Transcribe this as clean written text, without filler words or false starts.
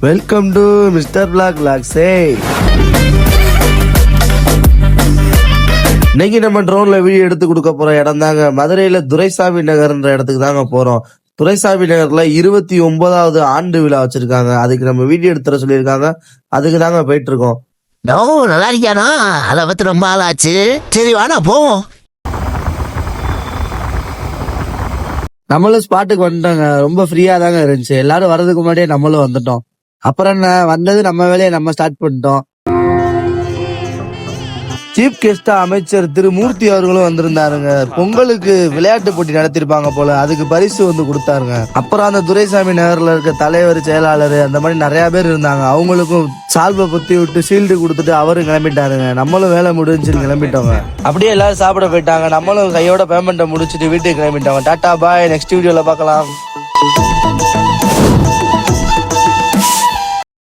Welcome to mister black லாக்ஸே. இன்னைக்கு நம்ம ட்ரோன்ல வீடியோ எடுத்து கொடுக்க போற இடம் தாங்க மதுரையில துரைசாமி நகர்ன்ற இடத்துக்கு தாங்க போறோம். துரைசாமி நகர்ல 29வது ஆண்டு விழா வச்சிருக்காங்க. அதுக்கு நம்ம வீடியோ எடுத்துற சொல்லியிருக்காங்க. அதுக்கு தாங்க போயிட்டு இருக்கோம். நல்லா இருக்கியானா? அதை பத்தி ரொம்ப ஆள் ஆச்சு. சரி வாடா போவோம். நம்மளும் ஸ்பாட்டுக்கு வந்துட்டோங்க. ரொம்ப ஃப்ரீயா தாங்க இருந்துச்சு. எல்லாரும் வர்றதுக்கு முன்னாடியே நம்மளும் வந்துட்டோம். அப்புறம் என்ன, வந்தது நம்ம வேலையை நம்ம ஸ்டார்ட் பண்ணிட்டோம். சீஃப் கெஸ்டா அமைச்சர் திரு மூர்த்தி அவர்களும் வந்திருந்தாருங்க. பொங்கலுக்கு விளையாட்டு போட்டி நடத்திருப்பாங்க போல, அதுக்கு பரிசு வந்து கொடுத்தாருங்க. அப்புறம் அந்த துரைசாமி நகர்ல இருக்க தலைவர், செயலாளர், அந்த மாதிரி நிறைய பேர் இருந்தாங்க. அவங்களுக்கும் சால்வை பொத்தி விட்டு ஷீல்டு கொடுத்துட்டு அவரும் கிளம்பிட்டாருங்க. நம்மளும் வேலை முடிஞ்சுன்னு கிளம்பிட்டோங்க. அப்படியே எல்லாரும் சாப்பிட போயிட்டாங்க. நம்மளும் கையோட பேமெண்ட்டை முடிச்சுட்டு வீட்டுக்கு கிளம்பிட்டோங்க. டாடா பாய், நெக்ஸ்ட் வீடியோல பார்க்கலாம்.